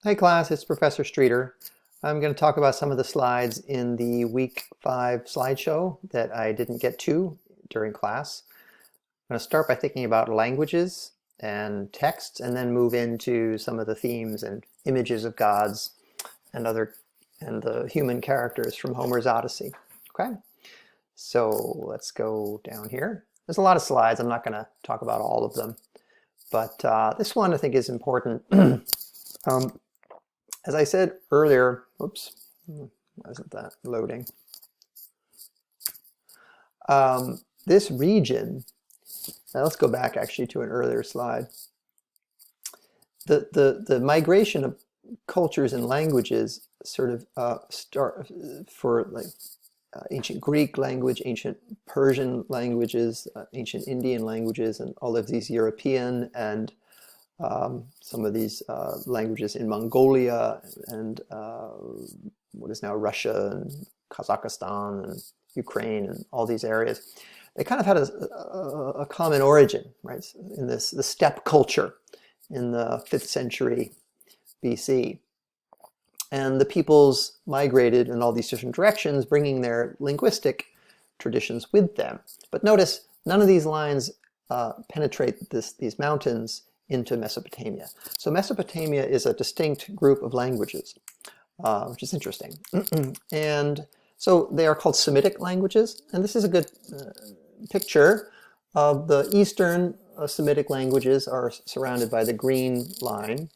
Hey class, it's Professor Streeter. I'm going to talk about some of the slides in the week 5 slideshow that I didn't get to during class. I'm going to start by thinking about languages and texts and then move into some of the themes and images of gods and the human characters from Homer's Odyssey. Okay, so let's go down here. There's a lot of slides. I'm not going to talk about all of them, but this one I think is important. As I said earlier, oops, why isn't that loading? This region, now let's go back actually to an earlier slide. The migration of cultures and languages sort of start for like ancient Greek language, ancient Persian languages, ancient Indian languages, and all of these European and some of these languages in Mongolia and what is now Russia and Kazakhstan and Ukraine and all these areas. They kind of had a common origin, right? In the steppe culture in the 5th century BC. And the peoples migrated in all these different directions, bringing their linguistic traditions with them. But notice, none of these lines penetrate these mountains into Mesopotamia. So Mesopotamia is a distinct group of languages, which is interesting. And so they are called Semitic languages. And this is a good picture of the Eastern Semitic languages are surrounded by the green line.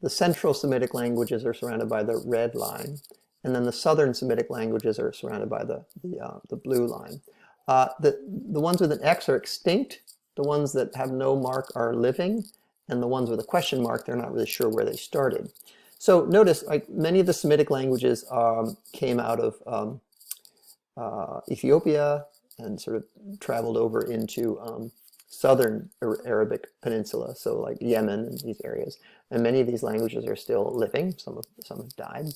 The Central Semitic languages are surrounded by the red line. And then the Southern Semitic languages are surrounded by the blue line. The ones with an X are extinct. The ones that have no mark are living. And the ones with a question mark, they're not really sure where they started. So notice, like many of the Semitic languages came out of Ethiopia and sort of traveled over into southern Arabic Peninsula, so like Yemen and these areas. And many of these languages are still living. Some have died.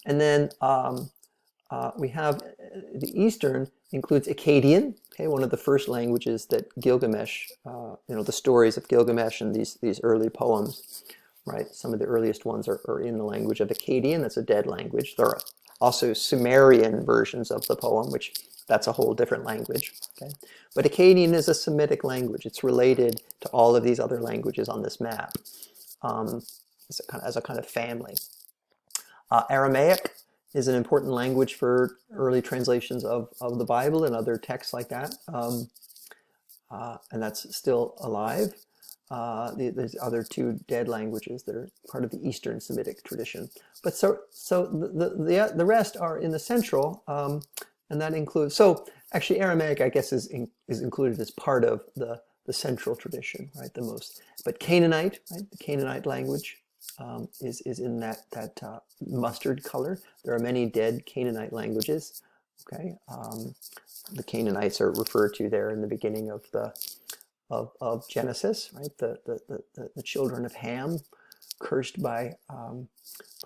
And then we have the Eastern includes Akkadian, okay, one of the first languages that Gilgamesh, the stories of Gilgamesh and these early poems, right? Some of the earliest ones are in the language of Akkadian. That's a dead language. There are also Sumerian versions of the poem, which that's a whole different language, okay? But Akkadian is a Semitic language. It's related to all of these other languages on this map as a kind of family. Aramaic is an important language for early translations of the Bible and other texts like that. And that's still alive. There's other two dead languages that are part of the Eastern Semitic tradition. But so the rest are in the central, and that includes, so actually Aramaic, I guess, is included as part of the central tradition, right? But Canaanite, right? The Canaanite language is in that mustard color. There are many dead Canaanite languages. Okay, the Canaanites are referred to there in the beginning of Genesis, right? The children of Ham, cursed by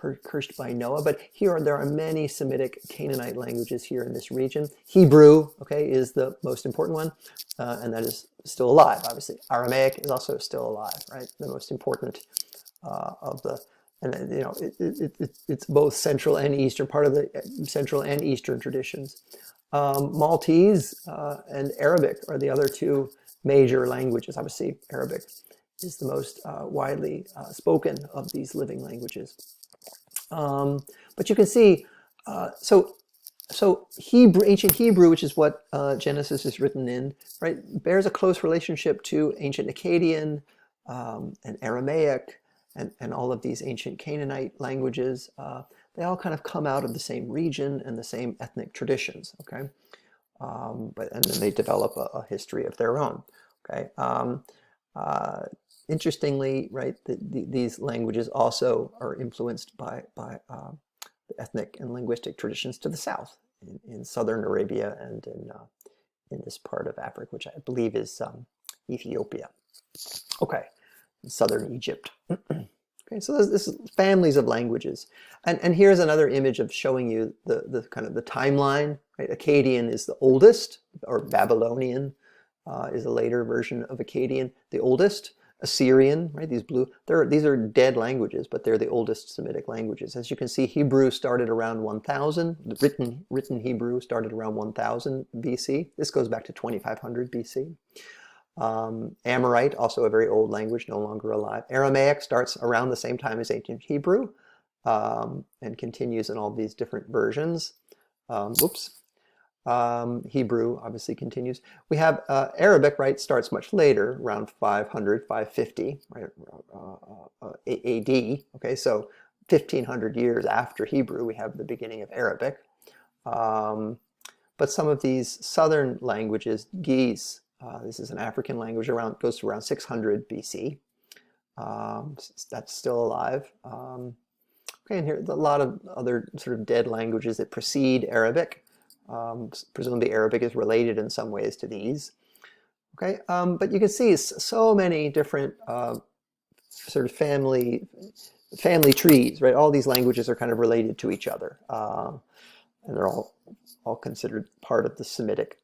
Noah. But there are many Semitic Canaanite languages here in this region. Hebrew, okay, is the most important one, and that is still alive. Obviously, Aramaic is also still alive, right? The most important. It's both central and eastern, part of the central and eastern traditions. Maltese and Arabic are the other two major languages. Obviously, Arabic is the most widely spoken of these living languages. But you can see, so ancient Hebrew, which is what Genesis is written in, right, bears a close relationship to ancient Akkadian and Aramaic. And all of these ancient Canaanite languages, they all kind of come out of the same region and the same ethnic traditions, okay? And then they develop a history of their own, okay? Interestingly, right, these languages also are influenced by the ethnic and linguistic traditions to the south, in southern Arabia and in this part of Africa, which I believe is Ethiopia. Okay. Southern Egypt. Okay, so this is families of languages, and here's another image of showing you the kind of the timeline. Right? Akkadian is the oldest, or Babylonian is a later version of Akkadian, the oldest, Assyrian, right? These are dead languages, but they're the oldest Semitic languages. As you can see, Hebrew started around 1000. The written Hebrew started around 1000 BC. This goes back to 2500 BC. Amorite, also a very old language, no longer alive. Aramaic starts around the same time as ancient Hebrew, and continues in all these different versions. Hebrew obviously continues. We have Arabic, right, starts much later, around 500, 550, right, AD. Okay, so 1500 years after Hebrew, we have the beginning of Arabic. But some of these southern languages, Ge'ez, this is an African language, goes to around 600 BC. That's still alive. Okay, and here are a lot of other sort of dead languages that precede Arabic. Presumably Arabic is related in some ways to these. Okay, but you can see so many different sort of family trees, right? All these languages are kind of related to each other, and they're all considered part of the Semitic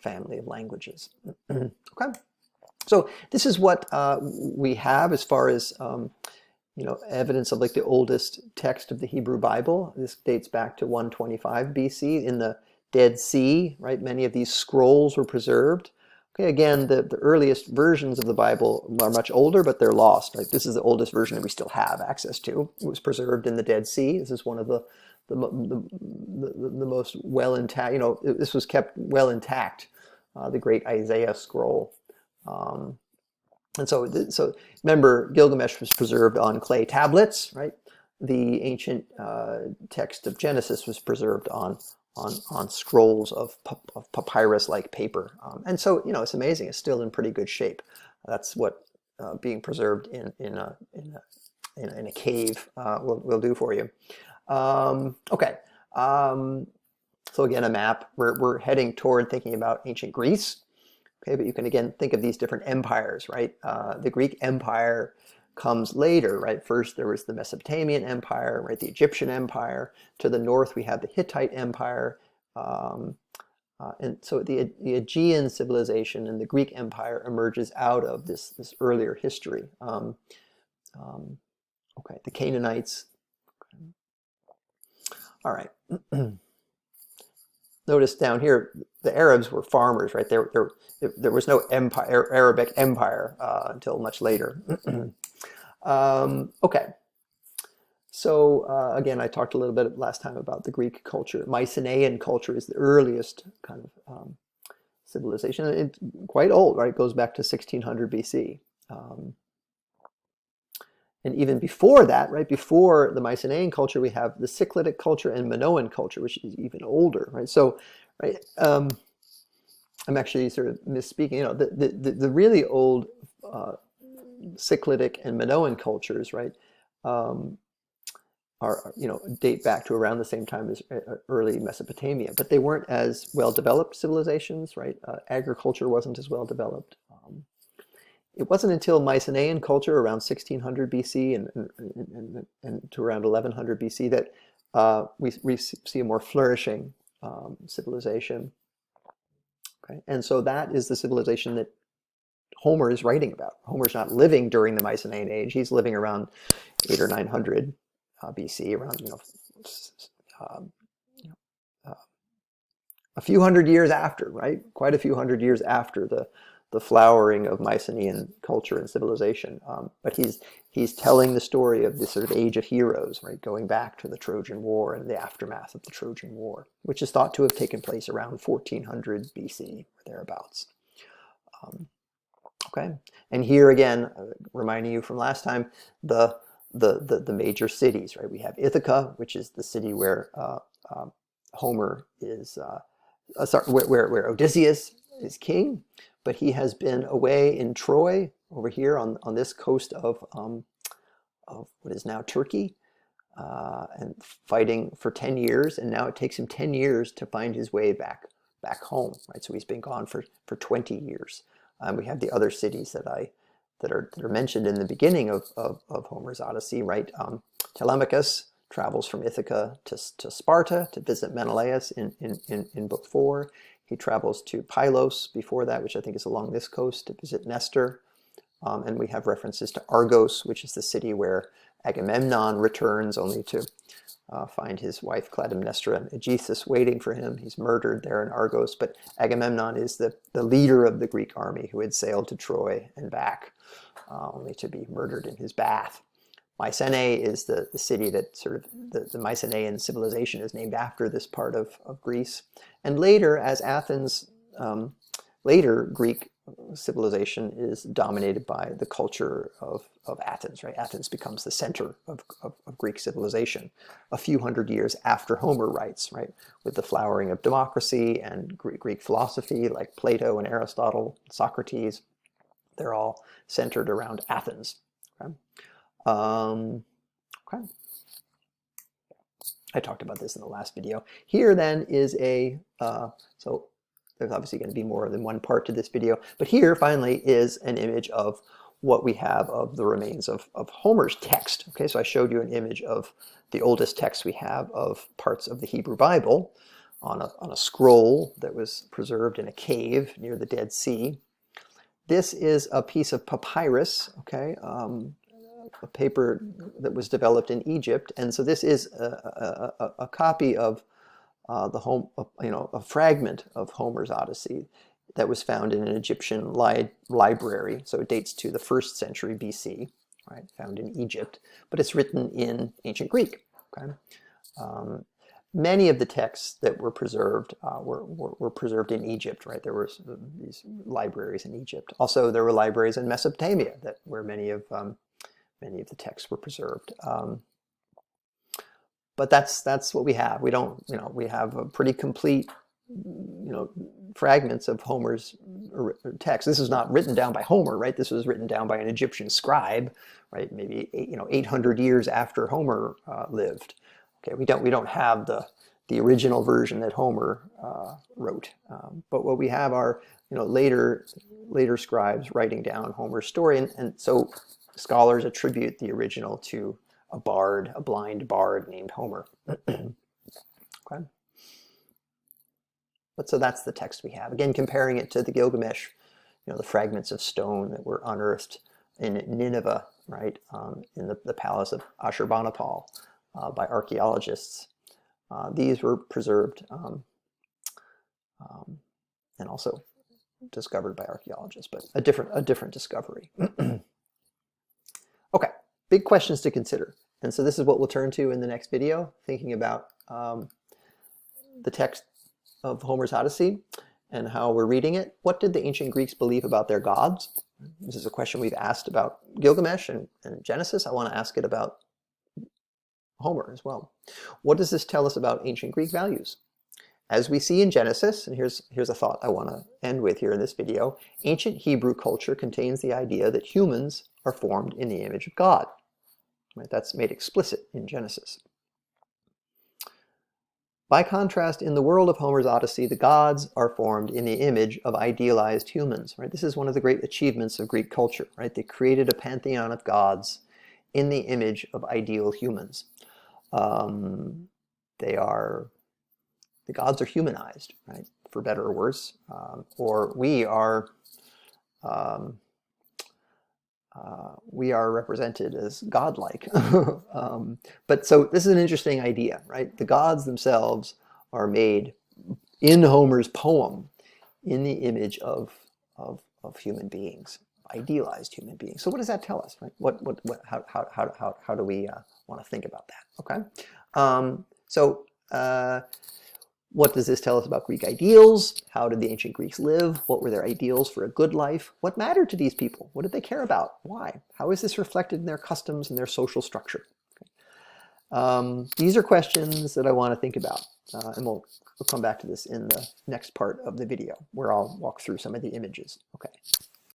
family of languages. Okay, so this is what we have as far as evidence of like the oldest text of the Hebrew Bible. This dates back to 125 BC in the Dead Sea, right? Many of these scrolls were preserved. Okay, again, the earliest versions of the Bible are much older, but they're lost, right? This is the oldest version that we still have access to. It was preserved in the Dead Sea. This is one of the most well intact, this was kept well intact, the great Isaiah scroll. And so remember, Gilgamesh was preserved on clay tablets, right? The ancient text of Genesis was preserved on scrolls of papyrus-like paper. And so, it's amazing. It's still in pretty good shape. That's what being preserved in a cave will do for you. Okay. So again, a map. We're heading toward thinking about ancient Greece. Okay, but you can again think of these different empires, right? The Greek Empire comes later, right? First there was the Mesopotamian Empire, right? The Egyptian Empire. To the north we have the Hittite Empire. And so the Aegean civilization and the Greek Empire emerges out of this earlier history. Okay, the Canaanites. All right. Notice down here, the Arabs were farmers, right? There was no Arabic empire until much later. Okay. So again, I talked a little bit last time about the Greek culture. Mycenaean culture is the earliest kind of civilization. It's quite old, right? It goes back to 1600 BC. And even before that, right, before the Mycenaean culture, we have the Cyclitic culture and Minoan culture, which is even older, right? So, right, I'm actually sort of misspeaking. The really old Cyclitic and Minoan cultures, right, date back to around the same time as early Mesopotamia, but they weren't as well developed civilizations, right? Agriculture wasn't as well developed. It wasn't until Mycenaean culture around 1600 BC and to around 1100 BC that we see a more flourishing civilization. Okay, and so that is the civilization that Homer is writing about. Homer's not living during the Mycenaean age; he's living around 800 or 900 BC, around a few hundred years after, right? Quite a few hundred years after the flowering of Mycenaean culture and civilization. But he's telling the story of this sort of age of heroes, right? Going back to the Trojan War and the aftermath of the Trojan War, which is thought to have taken place around 1400 BC or thereabouts. Okay, and here again, reminding you from last time, the major cities, right? We have Ithaca, which is the city where Homer is, where Odysseus is king. But he has been away in Troy, over here on this coast of what is now Turkey, and fighting for 10 years. And now it takes him 10 years to find his way back home, right? So he's been gone for 20 years. We have the other cities that are mentioned in the beginning of Homer's Odyssey, right? Telemachus travels from Ithaca to Sparta to visit Menelaus in Book 4. He travels to Pylos before that, which I think is along this coast, to visit Nestor. And we have references to Argos, which is the city where Agamemnon returns only to find his wife Clytemnestra and Aegisthus waiting for him. He's murdered there in Argos, but Agamemnon is the leader of the Greek army who had sailed to Troy and back, only to be murdered in his bath. Mycenae is the city that sort of, the Mycenaean civilization is named after this part of Greece. And later, as Athens, later Greek civilization is dominated by the culture of Athens, right? Athens becomes the center of Greek civilization a few hundred years after Homer writes, right? With the flowering of democracy and Greek philosophy like Plato and Aristotle, Socrates, they're all centered around Athens. Okay? Okay. I talked about this in the last video. Here then is a, so there's obviously going to be more than one part to this video, but here finally is an image of what we have of the remains of Homer's text. Okay, so I showed you an image of the oldest text we have of parts of the Hebrew Bible on a scroll that was preserved in a cave near the Dead Sea. This is a piece of papyrus, okay, a paper that was developed in Egypt, and so this is a copy of a fragment of Homer's Odyssey that was found in an Egyptian library. So it dates to the 1st century BC, right? Found in Egypt, but it's written in ancient Greek. Okay, many of the texts that were preserved were preserved in Egypt, right? There were these libraries in Egypt. Also, there were libraries in Mesopotamia where many of the texts were preserved. But that's what we have. We don't, we have a pretty complete, fragments of Homer's text. This is not written down by Homer, right? This was written down by an Egyptian scribe, right? Maybe 800 years after Homer lived. Okay, we don't have the original version that Homer wrote. But what we have are later scribes writing down Homer's story, and so scholars attribute the original to a blind bard named Homer. Okay. But so that's the text we have. Again, comparing it to the Gilgamesh, the fragments of stone that were unearthed in Nineveh, right, in the palace of Ashurbanipal by archaeologists. These were preserved and also discovered by archaeologists, but a different discovery. Okay, big questions to consider. And so this is what we'll turn to in the next video, thinking about the text of Homer's Odyssey and how we're reading it. What did the ancient Greeks believe about their gods? This is a question we've asked about Gilgamesh and Genesis. I want to ask it about Homer as well. What does this tell us about ancient Greek values? As we see in Genesis, and here's a thought I want to end with here in this video, ancient Hebrew culture contains the idea that humans are formed in the image of God. Right? That's made explicit in Genesis. By contrast, in the world of Homer's Odyssey, the gods are formed in the image of idealized humans. Right? This is one of the great achievements of Greek culture. Right? They created a pantheon of gods in the image of ideal humans. The gods are humanized, right? For better or worse, or we are represented as godlike. But so this is an interesting idea, right? The gods themselves are made in Homer's poem in the image of human beings, idealized human beings. So what does that tell us, right? How do we want to think about that? Okay. What does this tell us about Greek ideals? How did the ancient Greeks live? What were their ideals for a good life? What mattered to these people? What did they care about? Why? How is this reflected in their customs and their social structure? These are questions that I want to think about, and we'll come back to this in the next part of the video, where I'll walk through some of the images. Okay.